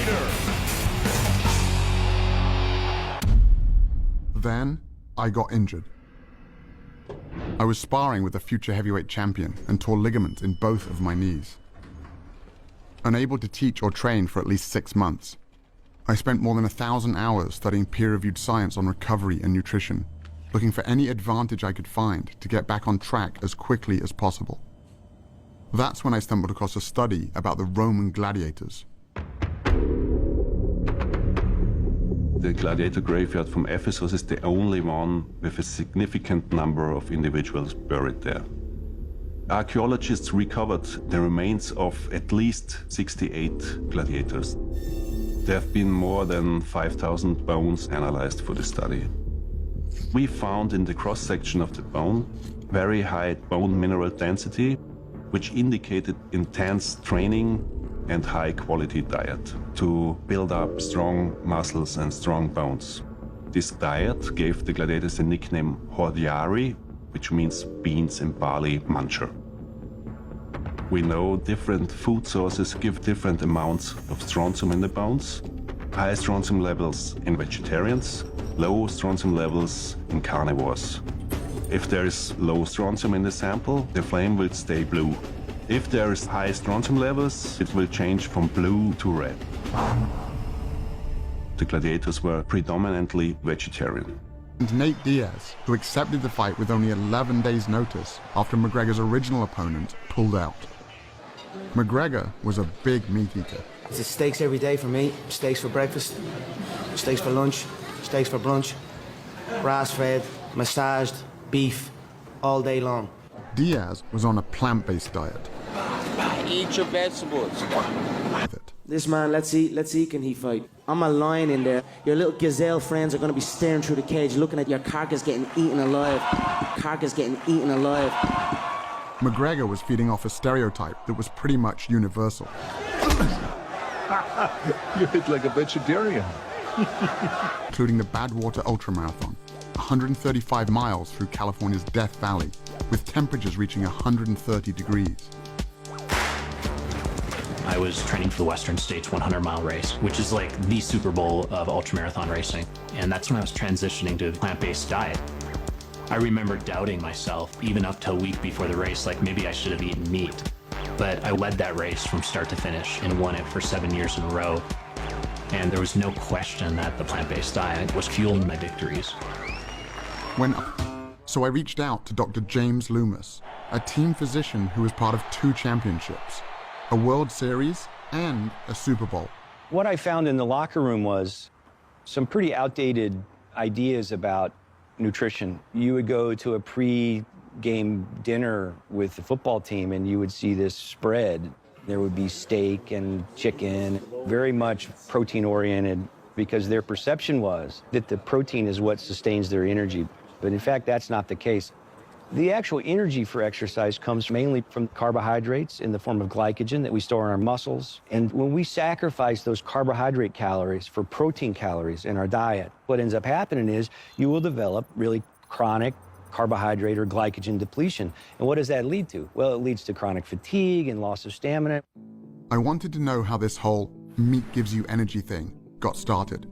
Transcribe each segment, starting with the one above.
fighter. Then, I got injured. I was sparring with a future heavyweight champion and tore ligaments in both of my knees. Unable to teach or train for at least 6 months, I spent more than 1,000 hours studying peer-reviewed science on recovery and nutrition, looking for any advantage I could find to get back on track as quickly as possible. That's when I stumbled across a study about the Roman gladiators. The gladiator graveyard from Ephesus is the only one with a significant number of individuals buried there. Archaeologists recovered the remains of at least 68 gladiators. There have been more than 5,000 bones analyzed for the study. We found in the cross-section of the bone very high bone mineral density, which indicated intense training and high-quality diet to build up strong muscles and strong bones. This diet gave the gladiators the nickname hordeari, which means beans and barley muncher. We know different food sources give different amounts of strontium in the bones. High strontium levels in vegetarians, low strontium levels in carnivores. If there is low strontium in the sample, the flame will stay blue. If there is high strontium levels, it will change from blue to red. The gladiators were predominantly vegetarian. And Nate Diaz, who accepted the fight with only 11 days' notice after McGregor's original opponent pulled out. McGregor was a big meat eater. It's steaks every day for me. Steaks for breakfast, steaks for lunch, steaks for brunch. Grass-fed, massaged, beef, all day long. Diaz was on a plant-based diet. Eat your vegetables. This man, let's see, can he fight? I'm a lion in there. Your little gazelle friends are gonna be staring through the cage, looking at your carcass getting eaten alive. Carcass getting eaten alive. McGregor was feeding off a stereotype that was pretty much universal. You hit like a vegetarian. Including the Badwater Ultramarathon, 135 miles through California's Death Valley, with temperatures reaching 130 degrees. I was training for the Western States 100-mile race, which is like the Super Bowl of ultramarathon racing. And that's when I was transitioning to a plant-based diet. I remember doubting myself, even up till a week before the race, like maybe I should have eaten meat. But I led that race from start to finish and won it for 7 years in a row. And there was no question that the plant-based diet was fueling my victories. So I reached out to Dr. James Loomis, a team physician who was part of 2 championships, a World Series and a Super Bowl. What I found in the locker room was some pretty outdated ideas about nutrition. You would go to a pre-game dinner with the football team and you would see this spread. There would be steak and chicken, very much protein-oriented, because their perception was that the protein is what sustains their energy. But in fact, that's not the case. The actual energy for exercise comes mainly from carbohydrates in the form of glycogen that we store in our muscles. And when we sacrifice those carbohydrate calories for protein calories in our diet, what ends up happening is you will develop really chronic carbohydrate or glycogen depletion. And what does that lead to? Well, it leads to chronic fatigue and loss of stamina. I wanted to know how this whole meat gives you energy thing got started,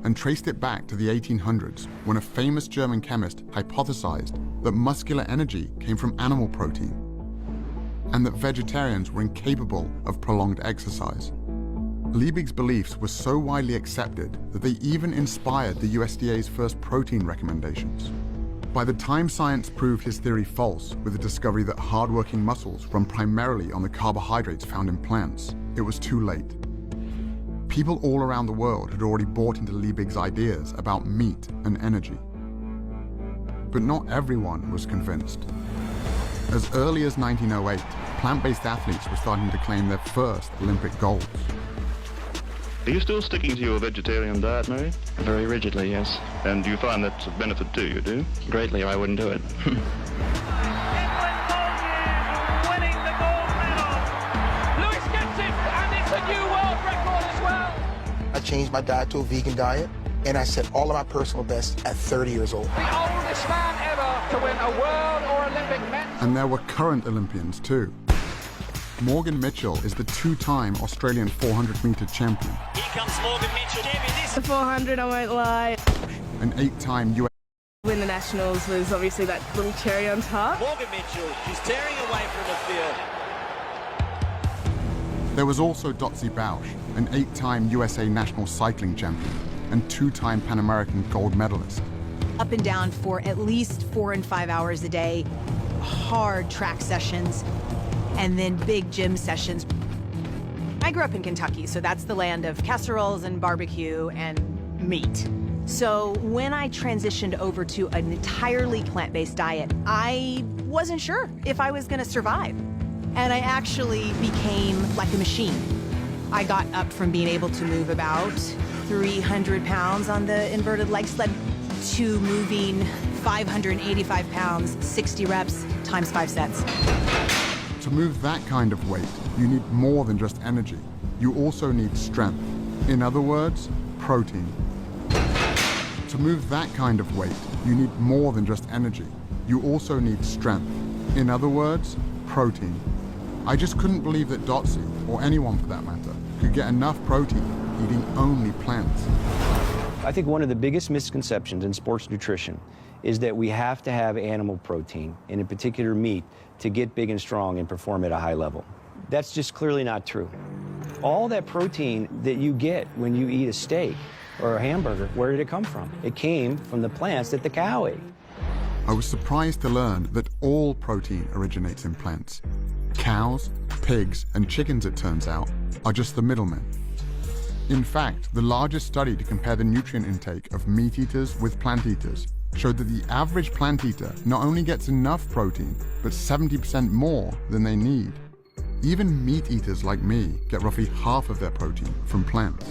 and traced it back to the 1800s when a famous German chemist hypothesized that muscular energy came from animal protein, and that vegetarians were incapable of prolonged exercise. Liebig's beliefs were so widely accepted that they even inspired the USDA's first protein recommendations. By the time science proved his theory false with the discovery that hardworking muscles run primarily on the carbohydrates found in plants, it was too late. People all around the world had already bought into Liebig's ideas about meat and energy. But not everyone was convinced. As early as 1908, plant-based athletes were starting to claim their first Olympic golds. Are you still sticking to your vegetarian diet, Mary? Very rigidly, yes. And do you find that's a benefit to you, do you? Greatly, or I wouldn't do it. Winning the gold medal. Lewis gets it, and it's a new world record as well. I changed my diet to a vegan diet, and I set all of my personal bests at 30 years old. The oldest man ever to win a world or Olympic medal. And there were current Olympians too. Morgan Mitchell is the two-time Australian 400-meter champion. Here comes Morgan Mitchell. The 400, I won't lie. An 8-time US Win the Nationals was obviously that little cherry on top. Morgan Mitchell, she's tearing away from the field. There was also Dotsie Bausch, an 8-time USA national cycling champion and 2-time Pan American gold medalist. Up and down for at least 4 and 5 hours a day, hard track sessions, and then big gym sessions. I grew up in Kentucky, so that's the land of casseroles and barbecue and meat. So when I transitioned over to an entirely plant-based diet, I wasn't sure if I was gonna survive. And I actually became like a machine. I got up from being able to move about 300 pounds on the inverted leg sled to moving 585 pounds, 60 reps, times 5 sets. To move that kind of weight, you need more than just energy. You also need strength. In other words, protein. To move that kind of weight, you need more than just energy. You also need strength. In other words, protein. I just couldn't believe that Dotsie, or anyone for that matter, could get enough protein eating only plants. I think one of the biggest misconceptions in sports nutrition is that we have to have animal protein, and in particular meat, to get big and strong and perform at a high level. That's just clearly not true. All that protein that you get when you eat a steak or a hamburger, where did it come from? It came from the plants that the cow ate. I was surprised to learn that all protein originates in plants. Cows, pigs, and chickens, it turns out, are just the middlemen. In fact, the largest study to compare the nutrient intake of meat eaters with plant eaters showed that the average plant eater not only gets enough protein, but 70% more than they need. Even meat eaters like me get roughly half of their protein from plants.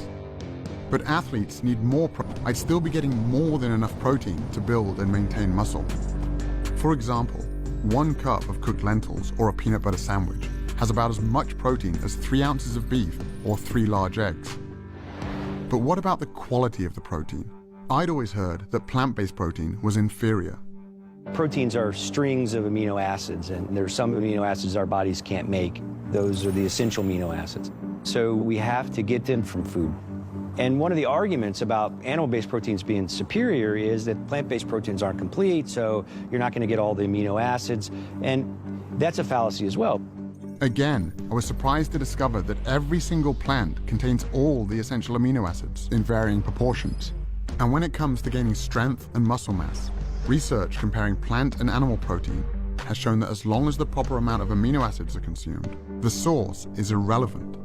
But athletes need more I'd still be getting more than enough protein to build and maintain muscle. For example, 1 cup of cooked lentils or a peanut butter sandwich has about as much protein as 3 ounces of beef or 3 large eggs. But what about the quality of the protein? I'd always heard that plant-based protein was inferior. Proteins are strings of amino acids, and there's some amino acids our bodies can't make. Those are the essential amino acids. So we have to get them from food. And one of the arguments about animal-based proteins being superior is that plant-based proteins aren't complete, so you're not going to get all the amino acids, and that's a fallacy as well. Again, I was surprised to discover that every single plant contains all the essential amino acids in varying proportions. And when it comes to gaining strength and muscle mass, research comparing plant and animal protein has shown that as long as the proper amount of amino acids are consumed, the source is irrelevant.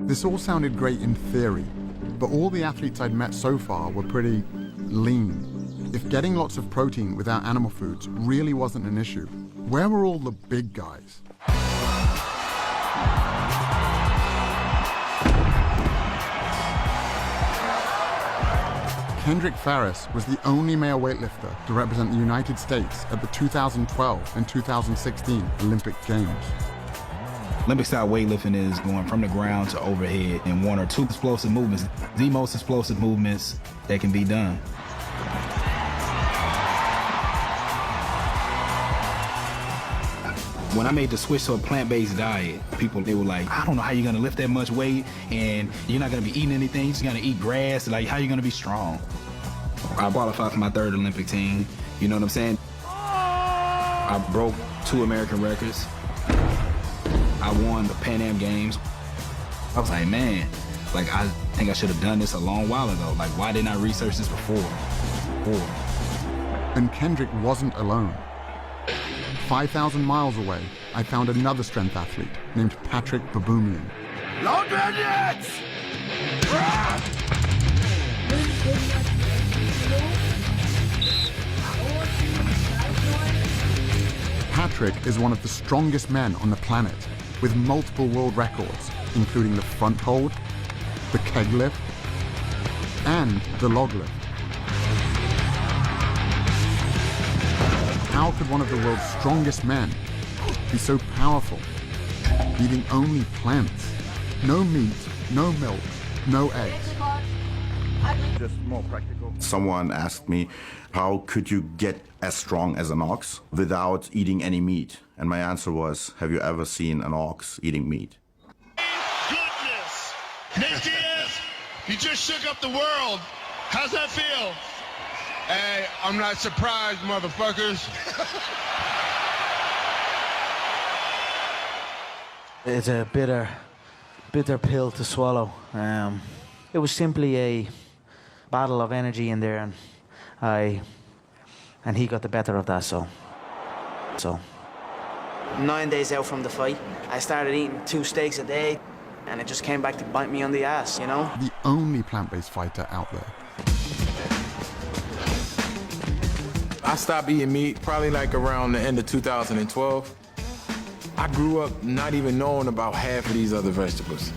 This all sounded great in theory, but all the athletes I'd met so far were pretty lean. If getting lots of protein without animal foods really wasn't an issue, where were all the big guys? Kendrick Farris was the only male weightlifter to represent the United States at the 2012 and 2016 Olympic Games. Olympic-style weightlifting is going from the ground to overhead in 1 or 2 explosive movements, the most explosive movements that can be done. When I made the switch to a plant-based diet, they were like, I don't know how you're gonna lift that much weight, and you're not gonna be eating anything, you're just gonna eat grass, like how are you gonna be strong? I qualified for my 3rd Olympic team, you know what I'm saying? I broke 2 American records. I won the Pan Am Games. I was like, man, like I think I should have done this a long while ago. Like, why didn't I research this before? And Kendrick wasn't alone. 5,000 miles away, I found another strength athlete named Patrick Baboumian. Long grenades! Patrick is one of the strongest men on the planet, with multiple world records, including the front hold, the keg lift, and the log lift. How could one of the world's strongest men be so powerful, eating only plants? No meat, no milk, no eggs. Just more practical. Someone asked me, how could you get as strong as an ox without eating any meat? And my answer was, have you ever seen an ox eating meat? Goodness! Nate Diaz, you just shook up the world. How's that feel? Hey, I'm not surprised, motherfuckers. It's a bitter pill to swallow. It was simply a battle of energy in there, and he got the better of that. So 9 days out from the fight, I started eating 2 steaks a day, and it just came back to bite me on the ass, you know? The only plant-based fighter out there. I stopped eating meat probably like around the end of 2012. I grew up not even knowing about half of these other vegetables.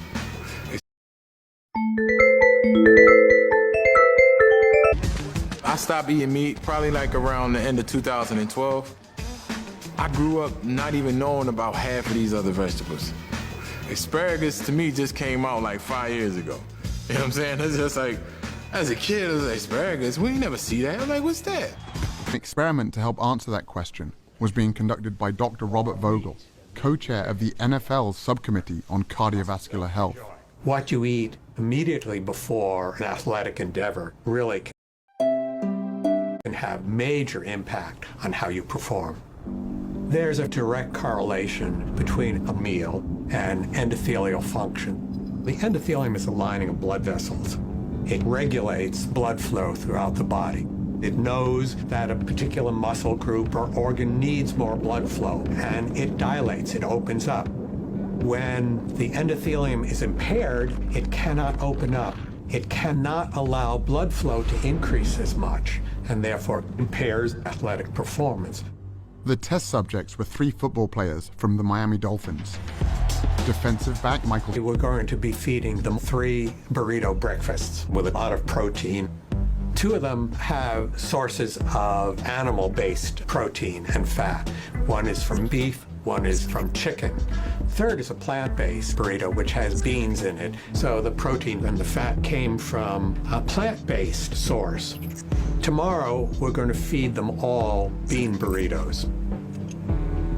I stopped eating meat probably like around the end of 2012. I grew up not even knowing about half of these other vegetables. Asparagus to me just came out like 5 years ago. You know what I'm saying? It's just like, as a kid, it was like, asparagus, we never see that. I'm like, what's that? An experiment to help answer that question was being conducted by Dr. Robert Vogel, co-chair of the NFL's subcommittee on cardiovascular health. What you eat immediately before an athletic endeavor really can have major impact on how you perform. There's a direct correlation between a meal and endothelial function. The endothelium is the lining of blood vessels. It regulates blood flow throughout the body. It knows that a particular muscle group or organ needs more blood flow, and it dilates, it opens up. When the endothelium is impaired, it cannot open up. It cannot allow blood flow to increase as much, and therefore impairs athletic performance. The test subjects were 3 football players from the Miami Dolphins. Defensive back Michael. We're going to be feeding them 3 burrito breakfasts with a lot of protein. 2 of them have sources of animal-based protein and fat. One is from beef, one is from chicken. Third is a plant-based burrito, which has beans in it. So the protein and the fat came from a plant-based source. Tomorrow, we're going to feed them all bean burritos.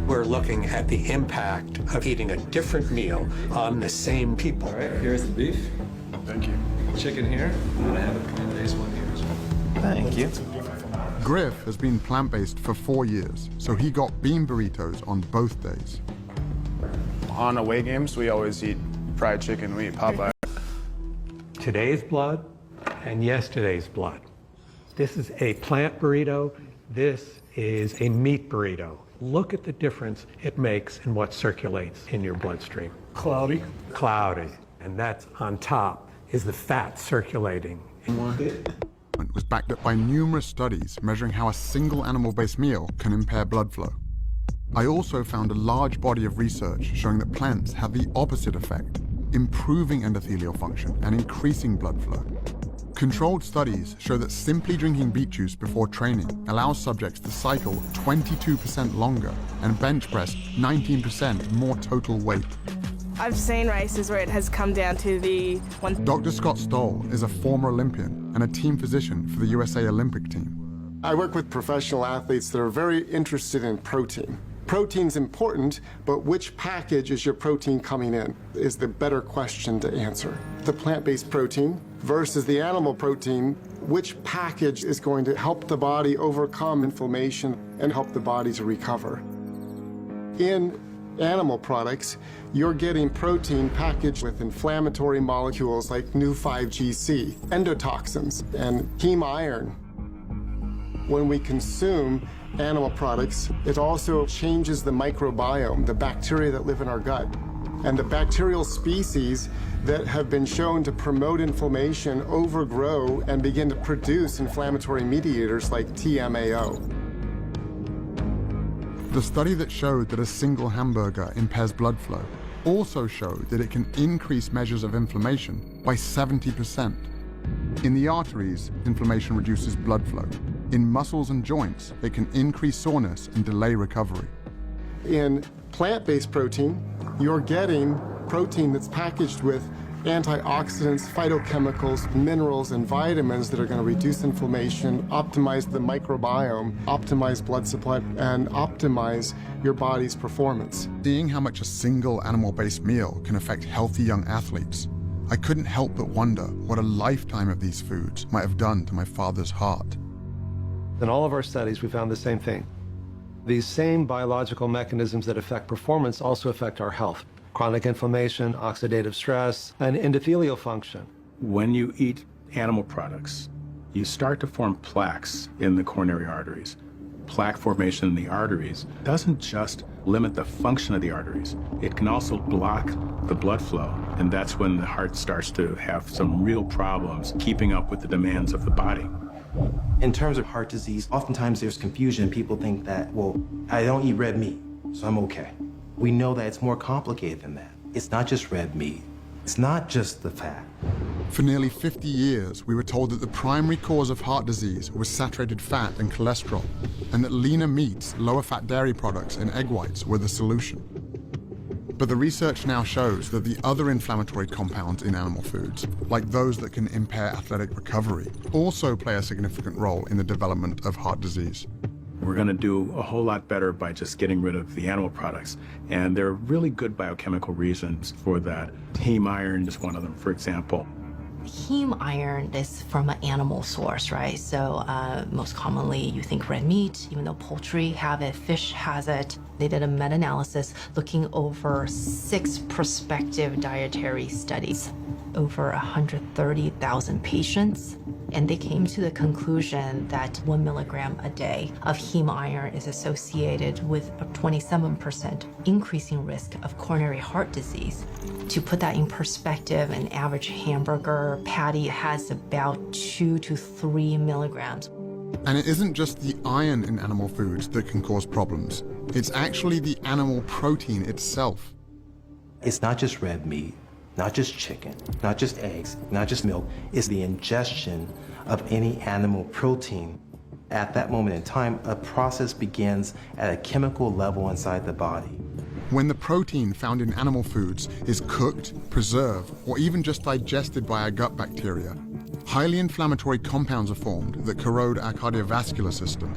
We're looking at the impact of eating a different meal on the same people. All right, here's the beef. Thank you. Chicken here, and I have a plant-based one here as well. Thank you. Griff has been plant-based for 4 years, so he got bean burritos on both days. On away games, we always eat fried chicken, we eat Popeye. Today's blood and yesterday's blood. This is a plant burrito. This is a meat burrito. Look at the difference it makes in what circulates in your bloodstream. Cloudy. Cloudy. And that's on top is the fat circulating. Was backed up by numerous studies measuring how a single animal-based meal can impair blood flow. I also found a large body of research showing that plants have the opposite effect, improving endothelial function and increasing blood flow. Controlled studies show that simply drinking beet juice before training allows subjects to cycle 22% longer and bench press 19% more total weight. I've seen races where it has come down to the one. Dr. Scott Stoll is a former Olympian and a team physician for the USA Olympic team. I work with professional athletes that are very interested in protein. Protein's important, but which package is your protein coming in is the better question to answer. The plant-based protein versus the animal protein, which package is going to help the body overcome inflammation and help the body to recover? In animal products, you're getting protein packaged with inflammatory molecules like Nu-5GC, endotoxins, and heme iron. When we consume animal products, it also changes the microbiome, the bacteria that live in our gut. And the bacterial species that have been shown to promote inflammation overgrow and begin to produce inflammatory mediators like TMAO. The study that showed that a single hamburger impairs blood flow also showed that it can increase measures of inflammation by 70%. In the arteries, inflammation reduces blood flow. In muscles and joints, it can increase soreness and delay recovery. In plant-based protein, you're getting protein that's packaged with antioxidants, phytochemicals, minerals, and vitamins that are going to reduce inflammation, optimize the microbiome, optimize blood supply, and optimize your body's performance. Seeing how much a single animal-based meal can affect healthy young athletes, I couldn't help but wonder what a lifetime of these foods might have done to my father's heart. In all of our studies, we found the same thing. These same biological mechanisms that affect performance also affect our health. Chronic inflammation, oxidative stress, and endothelial function. When you eat animal products, you start to form plaques in the coronary arteries. Plaque formation in the arteries doesn't just limit the function of the arteries, it can also block the blood flow, and that's when the heart starts to have some real problems keeping up with the demands of the body. In terms of heart disease, oftentimes there's confusion. People think that, well, I don't eat red meat, so I'm okay. We know that it's more complicated than that. It's not just red meat. It's not just the fat. For nearly 50 years, we were told that the primary cause of heart disease was saturated fat and cholesterol, and that leaner meats, lower fat dairy products, and egg whites were the solution. But the research now shows that the other inflammatory compounds in animal foods, like those that can impair athletic recovery, also play a significant role in the development of heart disease. We're going to do a whole lot better by just getting rid of the animal products. And there are really good biochemical reasons for that. Heme iron is one of them, for example. Heme iron is from an animal source, right? So most commonly you think red meat, even though poultry have it, fish has it. They did a meta-analysis looking over 6 prospective dietary studies, over 130,000 patients. And they came to the conclusion that 1 milligram a day of heme iron is associated with a 27% increasing risk of coronary heart disease. To put that in perspective, an average hamburger patty has about 2 to 3 milligrams. And it isn't just the iron in animal foods that can cause problems. It's actually the animal protein itself. It's not just red meat, not just chicken, not just eggs, not just milk. It's the ingestion of any animal protein. At that moment in time, a process begins at a chemical level inside the body. When the protein found in animal foods is cooked, preserved, or even just digested by our gut bacteria, highly inflammatory compounds are formed that corrode our cardiovascular system.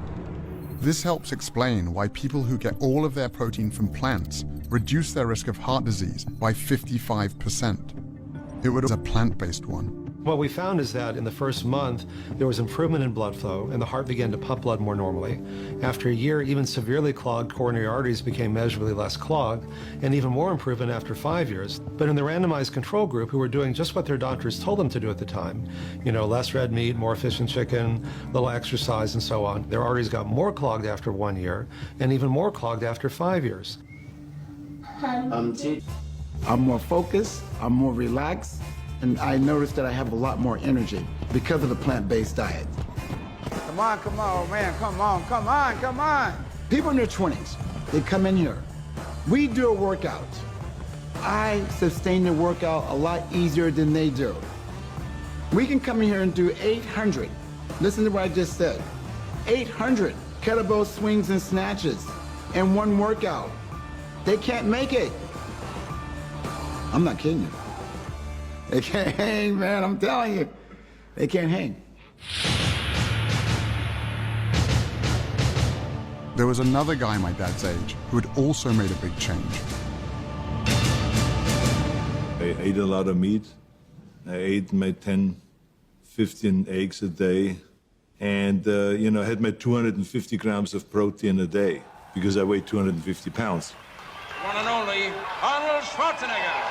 This helps explain why people who get all of their protein from plants reduce their risk of heart disease by 55%. It was a plant-based one. What we found is that in the first month, there was improvement in blood flow and the heart began to pump blood more normally. After a year, even severely clogged coronary arteries became measurably less clogged, and even more improvement after 5 years. But in the randomized control group, who were doing just what their doctors told them to do at the time, you know, less red meat, more fish and chicken, little exercise and so on, their arteries got more clogged after 1 year and even more clogged after 5 years. I'm more focused, I'm more relaxed, and I noticed that I have a lot more energy because of the plant-based diet. Come on, man, come on. People in their 20s, they come in here. We do a workout. I sustain the workout a lot easier than they do. We can come in here and do 800. Listen to what I just said. 800 kettlebell swings and snatches in one workout. They can't make it. I'm not kidding you. They can't hang, man, I'm telling you. They can't hang. There was another guy my dad's age who had also made a big change. I ate a lot of meat. I ate my 10, 15 eggs a day. And, I had my 250 grams of protein a day because I weighed 250 pounds. One and only Arnold Schwarzenegger.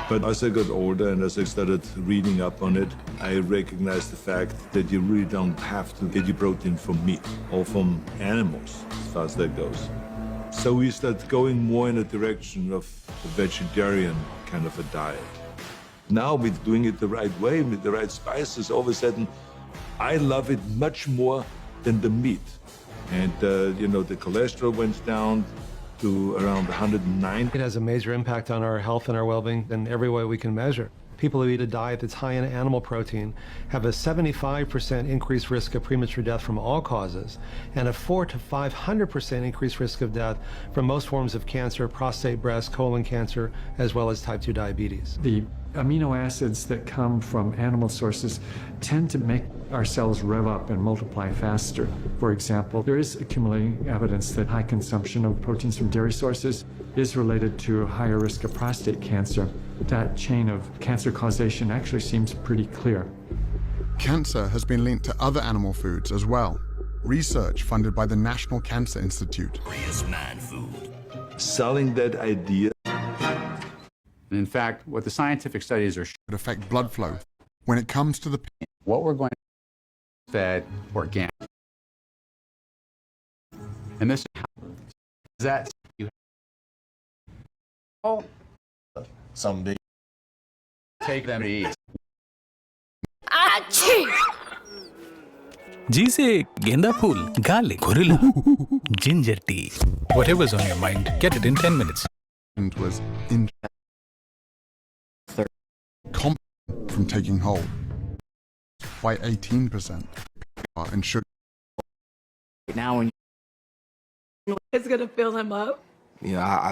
But as I got older and as I started reading up on it, I recognized the fact that you really don't have to get your protein from meat or from animals, as far as that goes. So we started going more in a direction of a vegetarian kind of a diet. Now with doing it the right way, with the right spices, all of a sudden, I love it much more than the meat. And, the cholesterol went down to around 109. It has a major impact on our health and our well-being in every way we can measure. People who eat a diet that's high in animal protein have a 75% increased risk of premature death from all causes and a 400 to 500% increased risk of death from most forms of cancer, prostate, breast, colon cancer, as well as type 2 diabetes. The Amino acids that come from animal sources tend to make our cells rev up and multiply faster. For example, there is accumulating evidence that high consumption of proteins from dairy sources is related to a higher risk of prostate cancer. That chain of cancer causation actually seems pretty clear. Cancer has been linked to other animal foods as well. Research funded by the National Cancer Institute. Man food. Selling that idea. In fact, what the scientific studies are could affect blood flow. When it comes to the what we're going to fed organic. And this is how that you someday take them to eat. G say genda fool, garlic, gorilla, ginger tea. Whatever's on your mind, get it in 10 minutes. And was in from taking hold by 18% and sugar. Now when it's gonna fill him up. Yeah, I